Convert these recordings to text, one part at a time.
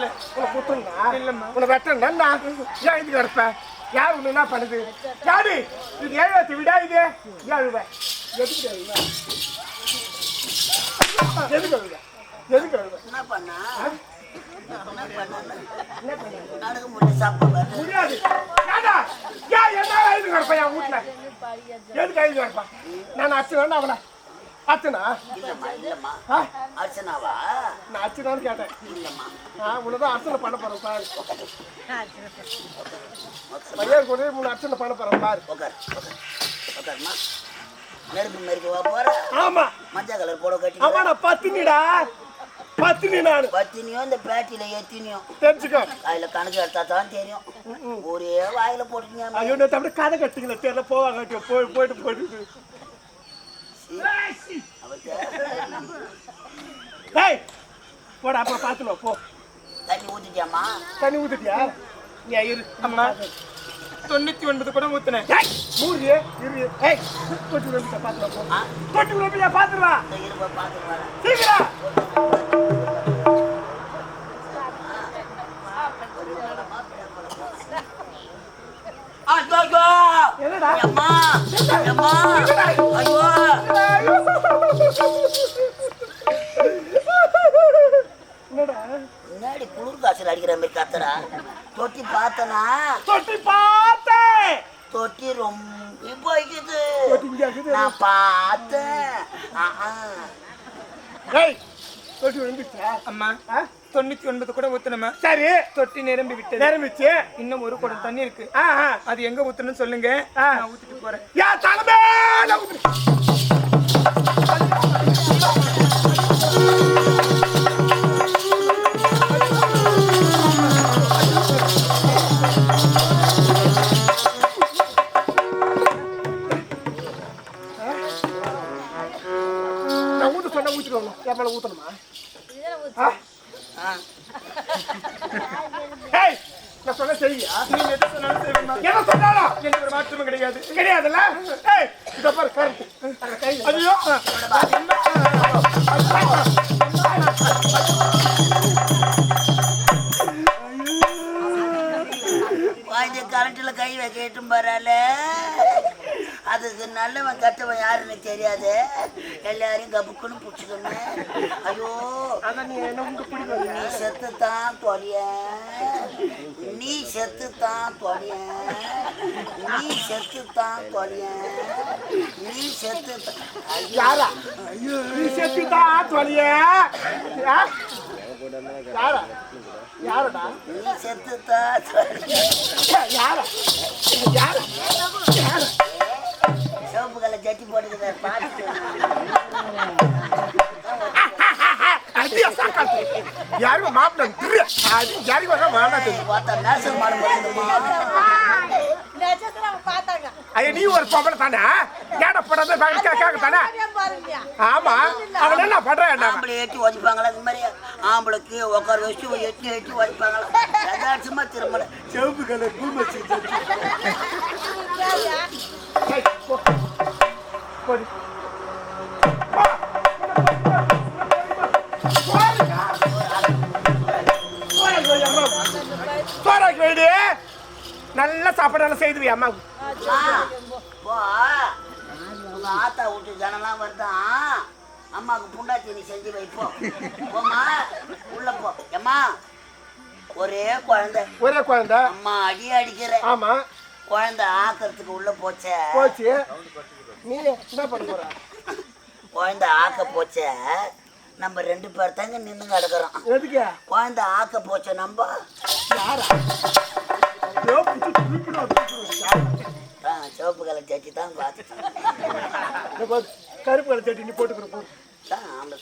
இல்ல உன்னை குத்துனா இல்லம்மா உன்னை வெட்டா ஏன் இது கிடப்ப யார் உன்னை என்ன பண்ணுது யாரு இது ஏழு விடா இது ஏன் அழுவ எதுக்கு அழுவ எதுக்கு அழுவ எதுக்கு அழுவ என்ன பண்ணா முடியாது என்ன எழுதி கிடப்பா என் வீட்டுல எதுக்கு எழுதி கிடப்பா நான் அச்சனா அவனை அச்சனா அர்ச்சனாவா நான் அச்சனான்னு கேட்டேன் உன்னதான் அர்ச்சனை பண்ண போறேன் பாரு பையன் கூட 3 அர்ச்சனை பண்ண போறேன் பாரு உட்காருமா நெருப்பு மெருக்குவா போற ஆமா மஞ்சள் கலர் போட கட்டி ஆமா நான் பத்தினிடா பத்தினி நானு பத்தினியும் இந்த பேட்டியில எத்தினியும் தெரிஞ்சுக்கோ அதுல கணக்கு எடுத்தா தான் தெரியும் ஒரே வாயில போட்டுங்க ஐயோ நான் அப்படியே கதை கட்டுங்கள தெரியல போவாங்க போயிட்டு போட அப்புறம் பாத்துருவோம் போ தண்ணி ஊத்திட்டியாமா தண்ணி ஊத்திட்டியா நீ இரு அம்மா 99 கூட ஊத்துனேன் மூணு இரு தொட்டி பாத்துருவா போ தொட்டி பாத்துருவா இருப்ப பாத்துருவா சீக்கிரம் என்னடா அம்மா அம்மா ஐயோ என்னடா முன்னாடி குளிர் காய்ச்சல் அடிக்கிற மாதிரி கத்துறா தொட்டி பார்த்தனா தொட்டி ரொம்ப போய்க்குது நான் பார்த்தேன் தொட்டி வந்துச்சா அம்மா 99 கூட ஊத்துனமா சரி தொட்டி நிரம்பி விட்டது நிரம்பிச்சு இன்னும் ஒரு குடம் தண்ணி இருக்கு அது எங்க ஊத்தணும்னு சொல்லுங்க நான் ஊத்திட்டு போறேன் யா தலைமையில நான் ஊத்த சொன்னா ஊத்திடுவாங்க எவ்வளவு ஊத்தணுமா நான் சொன்ன செய்யா நீங்க எது சொன்னாலும் செய்வேம்மா. என்ன சொன்னாலும் எனக்கு ஒரு மாற்றமும் கிடையாது கிடையாதுல்ல இத பாரு கரெக்ட் ஐயோ கரண்ட்ல கை வைக்கட்டும் பரவாயில்ல அதுக்கு நல்லவன் கட்டவன் யாருன்னு தெரியாது எல்லாரையும் கப்புக்குன்னு பிடிச்சிக்கணும் ஐயோ நீ செத்துத்தான் தொலைய நீ செத்துத்தான் தொலைய நீ செத்துத்தான் தொலைய நீ செத்துத்தான் யாரா நீ செத்துத்தான் தொலைய யாரா யாரடா நீ செத்துத்தான் யாரா யாரா யாரா சிவப்பு கலர் ஜட்டி போட்டுக்கிற பாட்டு யாரும் மாப்பிள்ள யாருக்கு வர வேணாம் பார்த்தா நேசம் ஐயா நீ ஒரு பொம்பளை தானே ஏட படாத கேட்க தானே ஆமா அவன் என்ன பண்றான் ஆம்பளை ஏற்றி வச்சுப்பாங்களா இது மாதிரி ஆம்பளைக்கு உட்கார வச்சு எட்டி வச்சுப்பாங்களா எதாச்சுமா திரும்பல செவப்பு கலர் குடும்பம் நல்ல சாப்பாடு செய்துவியா அம்மா போ உங்க ஆத்தா விட்டு ஜனெல்லாம் வருதான் அம்மாவுக்கு புண்டாச்சி நீ செஞ்சு வைப்போம் போமா உள்ள போ அம்மா ஒரே குழந்தை அம்மா அடிக்கிற ஆமா குழந்தை ஆக்கிறதுக்கு உள்ள போச்சு நீ என்ன பண்ண போற குழந்தை ஆக்க போச்ச நம்ம 2 பேர் தாங்க நின்று கிடக்குறோம் எதுக்கு குழந்தை ஆக்க போச்ச நம்ம யாரா சிவப்பு கலர் சட்டி தான் பார்த்து கருப்பு கலர் சட்டி நீ போட்டுக்கிறோம் நான்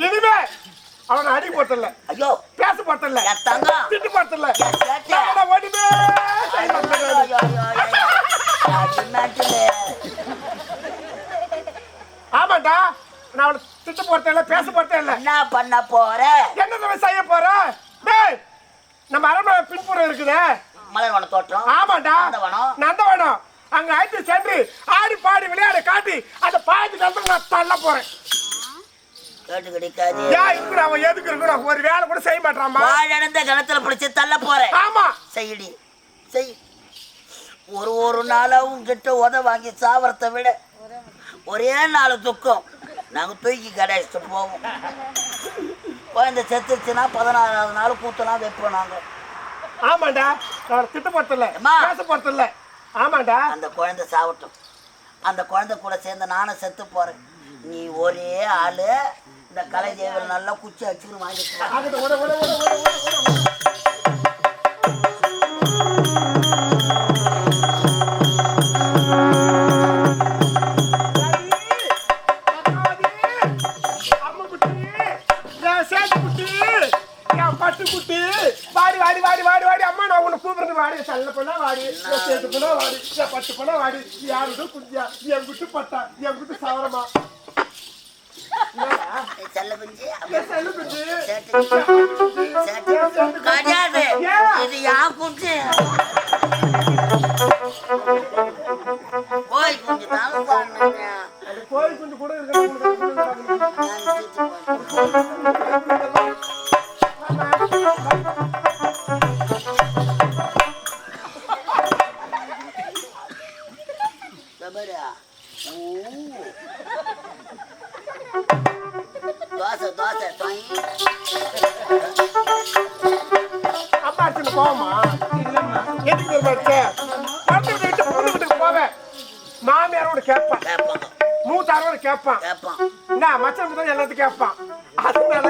இனிமே அவனை அடி போட்டல ஐயோ பேச போட்டல திட்டு போட்டல ஆமாண்டா நான் அவளை திட்டு போட்டல பேச போட்டல என்ன பண்ண போற என்ன செய்ய போற நம்ம அரண்மனை பின்புறம் இருக்குதே மலர்வன தோட்டம் ஆமாண்டா நந்தவனம் அங்க ஆயிட்டு சென்று ஆடி பாடி விளையாட காட்டி அந்த பாதி கலந்து நான் தள்ள போறேன் கேட்டு கிடைக்காது. ஏன் இருக்கிற அவன் எதுக்கு இருக்கணும்? ஒரு வேலை கூட செய்ய மாட்டாமா. வாழந்த கிணத்துல பிடிச்சி தள்ள போறேன். ஆமா செய்யடி செய். ஒரு நாளாவும் கிட்ட உத வாங்கி சாவரத்தை விட ஒரே நாள் துக்கம். நாங்க தூக்கி கடைச்சிட்டு போவோம். குழந்தை செத்துருச்சுன்னா 16வது நாள் கூத்தலாம் வைப்போம் நாங்க. ஆமாண்டா, நான் திட்ட போறதில்ல, பேச போறதில்ல. ஆமாண்டா, அந்த குழந்தை சாவட்டும். அந்த குழந்தை கூட சேர்ந்து நானும் செத்து போறேன். நீ ஒரே ஆளு இந்த கலை தேவல் நல்லா குச்சி அடிச்சுன்னு வாங்கிட்டு பட்டுக்குட்டி வாடி வாடி வாடி வாடி வாடி. அம்மா நான் உன்னை கூப்பிடுறது வாடி. சல்ல பண்ணா வாடி, சேர்த்து பண்ணா வாடி, பட்டு பண்ணா வாடி. யாரு குஞ்சியா என் குட்டு பட்டா என் குட்டு சவரமா செல்ல குஞ்சு செல்லு குஞ்சு கிடையாது. இது யான் குஞ்சு. கோயில் குஞ்சு தான் கோயில் குஞ்சு கூட இருக்க. தோசை தோசை அப்பா அடிச்சுன்னு போமா. எதுக்கு விட்டு பொண்ணு வீட்டுக்கு போவேன். மாமியாரோட கேட்பான், மூத்தாரோட கேட்பான், என்ன மச்சனுக்கு தான் எல்லாத்தையும் கேட்பான். அதனால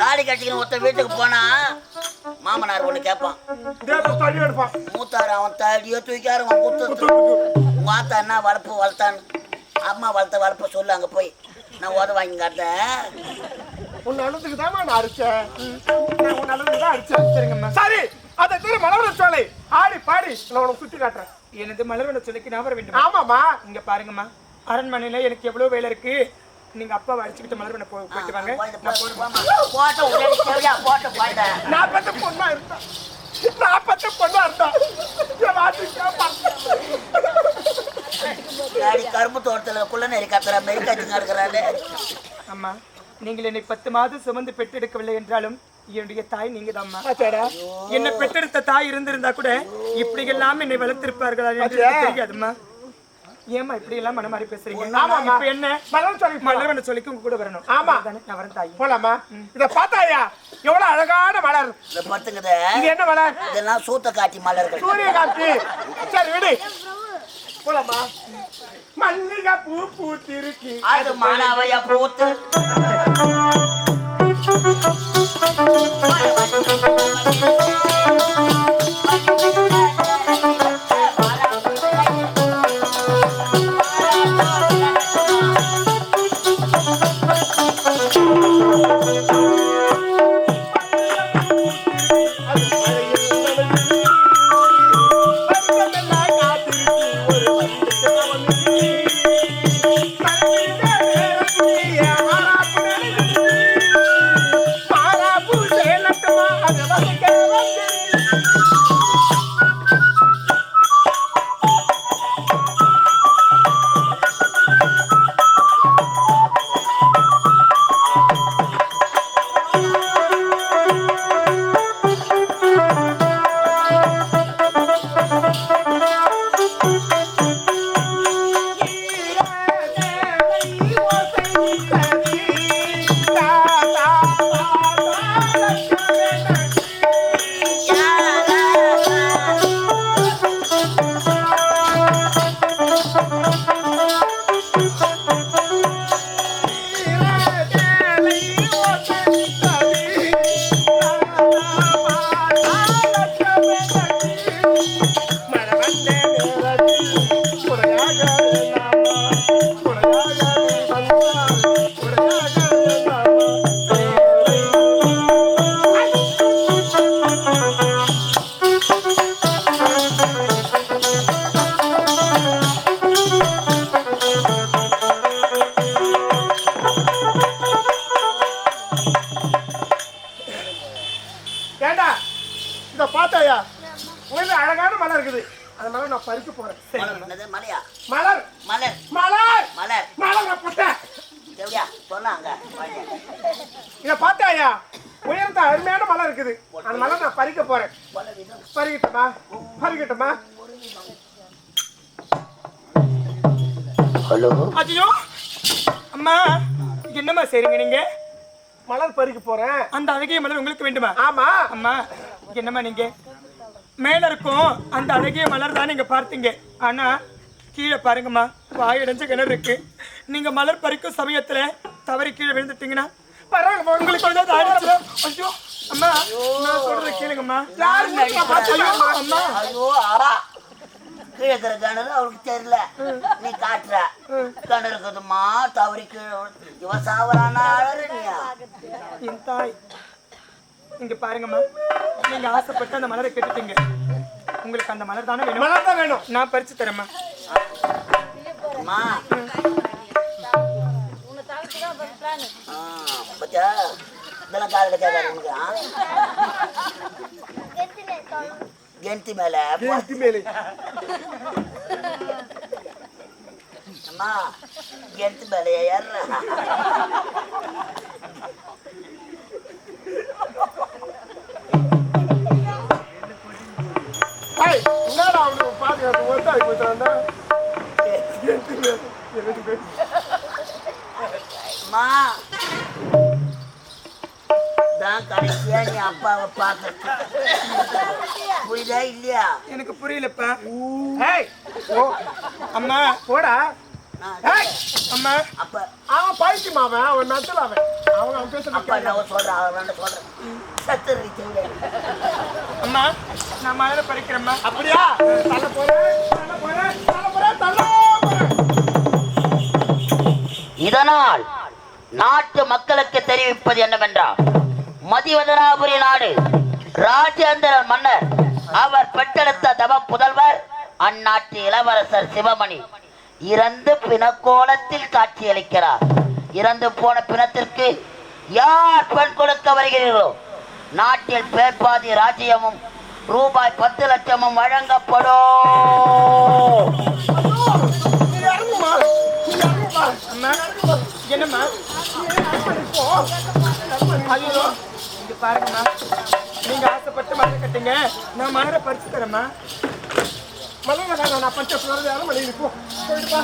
தாலி கட்டிக்கணும். ஒருத்த வீட்டுக்கு போனா மாமனார் ஒண்ணு கேட்பான், தள்ளி எடுப்பான். மூத்தாரு அவன் தடியோ தூக்காரு குத்து. உங்க ஆத்தா என்ன வளர்ப்பு வளர்த்தான்னு அம்மா வளர்த்த வளர்ப்ப சொல்லு. அங்க போய் நான் உத வாங்கி காட்டேன். உன் அழுதுக்கு தான் நான் அடிச்சேன். உன் அழுதுக்கு தான் அடிச்சேன். சரிங்கம்மா. சரி, அதை மலர்வன சோலை ஆடி பாடி நான் உனக்கு சுத்தி காட்டுறேன். எனது மலர்வன சோலைக்கு நான் வர வேண்டும். ஆமாமா. இங்க பாருங்கம்மா, அரண்மனையில எனக்கு எவ்வளவு வேலை இருக்கு. நீங்க அப்பாவை அடிச்சுக்கிட்டு மலர்வன போயிட்டு வாங்க. நான் பத்த பொண்ணா இருந்தா கரும்பு தோட்டத்துல குள்ள நெறி கத்துற மாதிரி கத்திங்க இருக்கிறாரு. அம்மா, நீங்கள் என்னை 10 மாதம் சுமந்து பெற்றெடுக்கவில்லை என்றாலும் என்னுடைய தாய் நீங்க தான்மா. என்னை பெற்றெடுத்த தாய் இருந்திருந்தா கூட இப்படி எல்லாம் என்னை வளர்த்திருப்பார்களா என்று தெரியாதுமா. ஏமா இப்படி எல்லாம் மன மாதிரி பேசுறீங்க? இப்ப என்ன மலர்வன சொல்லிக்கு உங்க கூட வரணும். ஆமா, நான் வரேன் தாய். போலாமா? இத பாத்தாயா எவ்வளவு அழகான மலர். இத பாத்துங்கதே. இது என்ன மலர்? இதெல்லாம் சூத்தகாட்டி மலர்கள். சூரியகாந்தி. சரி விடு, போலாமா? மல்லிகை பூ பூத்திருக்கு, அது மானாவையா பூத்து. அதனால நான் பறிக்க போறேன். மலர் என்னது? மலையா? மலர் மலர் மலர் மலர் மலர் நான் போட்டேன். எப்படியா சொன்னாங்க? இத பார்த்தாயா உயரத்த அருமையான மலர் இருக்குது. அந்த மலர் நான் பறிக்க போறேன். பறிக்கட்டுமா? பறிக்கட்டுமா? ஹலோ ஐயோ அம்மா என்னம்மா செய்றீங்க நீங்க? மலர் பறிக்க போறேன். அந்த அழகிய மலர் உங்களுக்கு வேண்டுமா? ஆமா. அம்மா என்னம்மா நீங்க மேல இருக்கும் அந்த அழகிய மலர் தான் நீங்க பார்த்தீங்க. ஆனா கீழே பாருங்கம்மா, வாயடைஞ்ச கிணறு இருக்கு. நீங்க மலர் பறிக்கும் சமயத்துல தவறி கீழே விழுந்துட்டீங்கன்னா பரவாயில்ல, உங்களுக்கு வந்து ஆயிடுச்சு. ஐயோ அம்மா நான் சொல்றத கேளுங்கம்மா. ஐயோ அம்மா ஐயோ கீழே இருக்கிற கிணறு அவருக்கு தெரியல, நீ காட்டுற கிணறு இருக்குதுமா, தவறி கீழே இவன் சாவரானா நீயா? என் தாய் இங்க பாருங்கம்மா, நீங்க ஆசைப்பட்டு அந்த மலரை கெட்டுட்டீங்க. உங்களுக்கு அந்த மலர் தானே வேணும்? மலர் தான் வேணும். நான் பறிச்சு தரேம்மா. அம்மா பச்சா இதெல்லாம் கால கேட்காது உனக்கு. கெண்டி மேல கெண்டி மேலே அம்மா கெண்டி மேல ஏற என்னடா அவனுக்கு பாதுகாப்பு ஒத்தாய் போயிட்டான்டா. கெண்டி மேலே அம்மா தான் கடைசியா நீ அப்பாவை பார்க்க புரியுதா இல்லையா? எனக்கு புரியலப்பா. ஏய் ஓ அம்மா போடா. ஏய் அம்மா அப்ப அவன் பைத்தியமா அவன் நட்டல அவன் பேசுறது அப்பா நான் சொல்றேன், அவன் சொல்றேன் சத்து அம்மா நான் மலரை பறிக்கிறேம்மா. அப்படியா? தள்ள போறேன் தள்ள போறேன் தள்ள போறேன் தள்ள போறேன். இதனால் நாட்டு மக்களுக்கு தெரிவிப்பது என்னவென்றால், மதிவதனாபுரி நாடு ராஜேந்திர மன்னர் அவர் பெற்றெடுத்த தவ புதல்வர் அந்நாட்டு இளவரசர் சிவமணி இறந்து பிணக்கோலத்தில் காட்சியளிக்கிறார். இறந்து போன பிணத்திற்கு யார் பெண் கொடுக்க வருகிறீர்களோ நாட்டில் பேர்பாதி ராஜ்யமும் ரூபாய் 10 லட்சமும் வழங்கப்படும். அம்மா என்னம்மா? ஐயோ இங்க பாருங்கம்மா, நீங்க ஆசைப்பட்டு மலரை கட்டுங்க, நான் மலரை பறிச்சு தரேம்மா. மலர் நான் பச்சை யாரும் மணி போ போயிட்டு